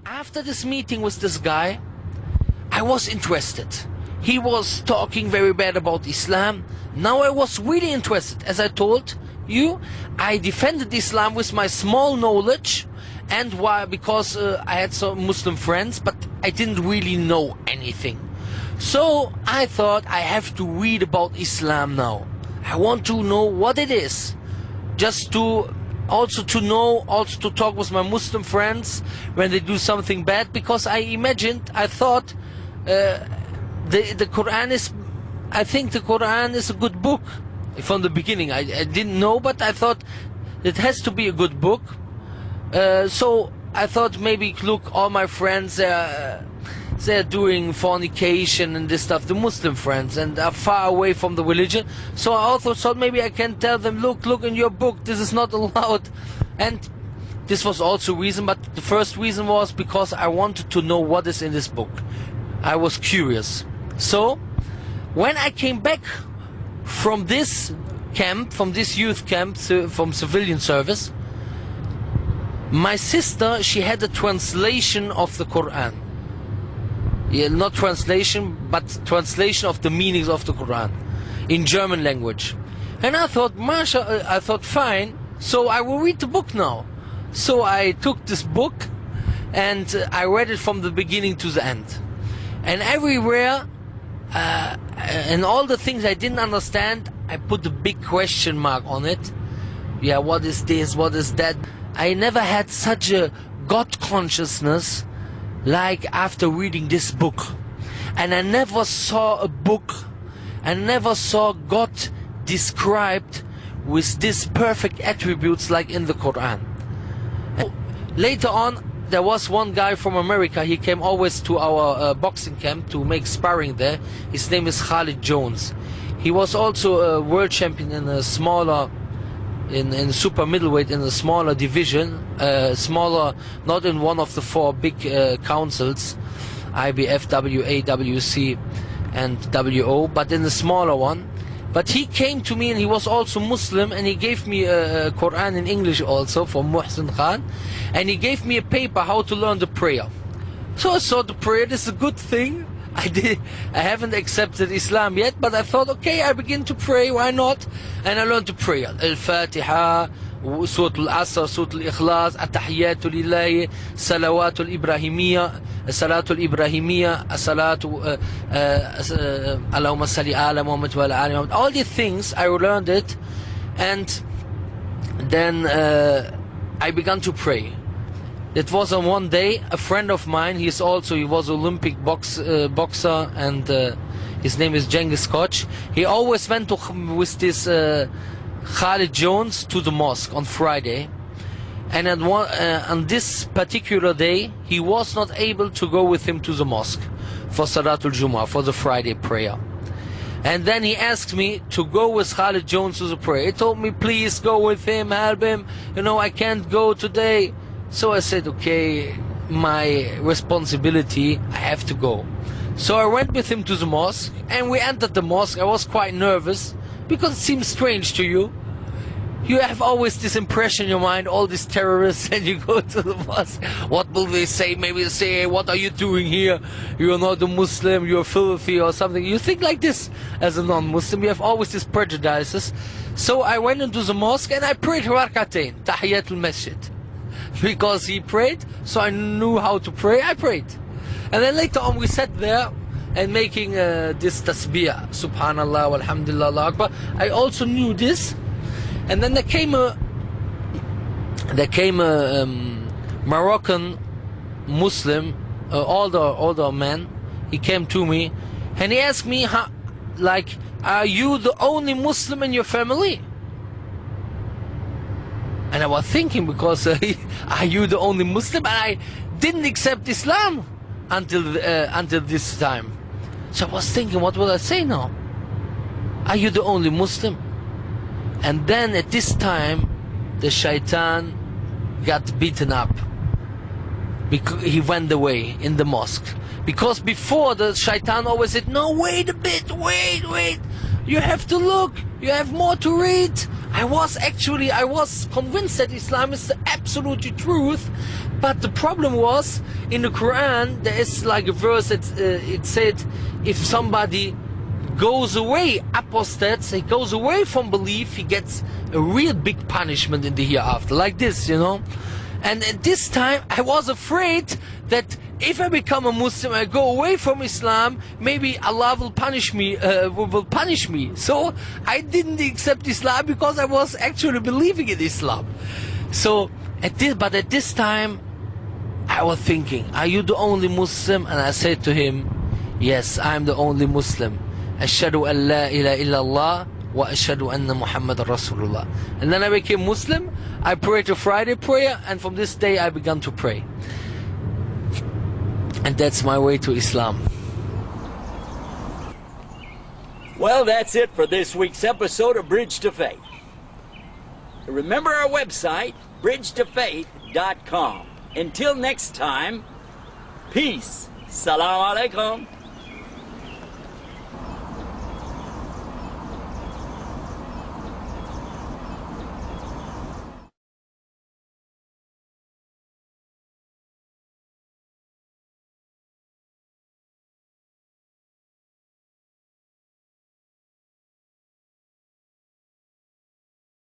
After this meeting with this guy, I was interested. He was talking very bad about Islam. Now I was really interested. As I told you, I defended Islam with my small knowledge, and why? Because I had some Muslim friends, but I didn't really know anything. So I thought I have to read about Islam now. I want to know what it is, just to also to talk with my Muslim friends when they do something bad, because I thought the Quran is, I think the Quran is a good book. From the beginning I didn't know, but I thought it has to be a good book. So I thought, maybe look, all my friends, they're doing fornication and this stuff, the Muslim friends, and are far away from the religion. So I also thought maybe I can tell them, look in your book, this is not allowed. And this was also a reason, but the first reason was because I wanted to know what is in this book. I was curious. So when I came back from this camp, from this youth camp, from civilian service, my sister, she had a translation of the Quran. Yeah, not translation, but translation of the meanings of the Quran in German language. And I thought, I thought, fine, so I will read the book now. So I took this book and I read it from the beginning to the end. And everywhere, and all the things I didn't understand, I put a big question mark on it. Yeah, what is this? What is that? I never had such a God consciousness like after reading this book. And I never saw a book, I never saw God described with these perfect attributes like in the Quran. Later on, there was one guy from America. He came always to our boxing camp to make sparring there. His name is Khalid Jones. He was also a world champion in a smaller, in super middleweight, in a smaller division, smaller, not in one of the four big councils, IBF, WA, WC and WO, but in the smaller one. But he came to me, and he was also Muslim, and he gave me a Quran in English also from Muhsin Khan, and he gave me a paper how to learn the prayer. So I saw the prayer, this is a good thing. I haven't accepted Islam yet, but I thought, okay, I begin to pray, why not? And I learned to pray Al-Fatiha, Surah Al-Asr, Surah Al-Ikhlas, At-Tahiyyatu Lillahi, Salawatu Al-Ibrahimiyya, Salatu Al-Ibrahimiyya, Salatu Allahumma Salli ala Muhammad wa ala ali Muhammad. All these things, I learned it, and then I began to pray. It was on one day, a friend of mine, he was Olympic boxer, and his name is Genghis Koch. He always went with this Khalid Jones to the mosque on Friday. And on this particular day, he was not able to go with him to the mosque for Salatul Jummah, for the Friday prayer. And then he asked me to go with Khalid Jones to the prayer. He told me, please go with him, help him. You know, I can't go today. So I said, okay, my responsibility, I have to go. So I went with him to the mosque, and we entered the mosque. I was quite nervous, because it seems strange to you. You have always this impression in your mind, all these terrorists, and you go to the mosque. What will they say? Maybe they say, hey, what are you doing here? You're not a Muslim, you're filthy or something. You think like this as a non-Muslim. You have always these prejudices. So I went into the mosque and I prayed Rak'atayn, Tahiyatul Masjid. Because he prayed, so I knew how to pray, I prayed. And then later on we sat there and making this tasbih, Subhanallah, Walhamdulillah, Allahu Akbar. I also knew this. And then there came a Moroccan Muslim, older man. He came to me and he asked me, like, are you the only Muslim in your family? And I was thinking, because are you the only Muslim? And I didn't accept Islam until this time. So I was thinking, what will I say now? Are you the only Muslim? And then at this time, the shaitan got beaten up. Because he went away in the mosque. Because before, the shaitan always said, no, wait a bit, wait. you have to look, you have more to read. I was convinced that Islam is the absolute truth, but the problem was, in the Quran there is like a verse that it said, if somebody goes away, apostates, he goes away from belief, he gets a real big punishment in the hereafter, like this, you know. And at this time I was afraid that if I become a Muslim, I go away from Islam, maybe Allah will punish me. So I didn't accept Islam because I was actually believing in Islam. So at this time I was thinking, are you the only Muslim? And I said to him, yes, I'm the only Muslim. Ashhadu an la ilaha illallah wa ashhadu anna Muhammadan Rasulullah. And then I became Muslim. I prayed a Friday prayer, and from this day I began to pray. And that's my way to Islam. Well, that's it for this week's episode of Bridge to Faith. Remember our website, bridgetofaith.com. Until next time, peace. Salam alaikum.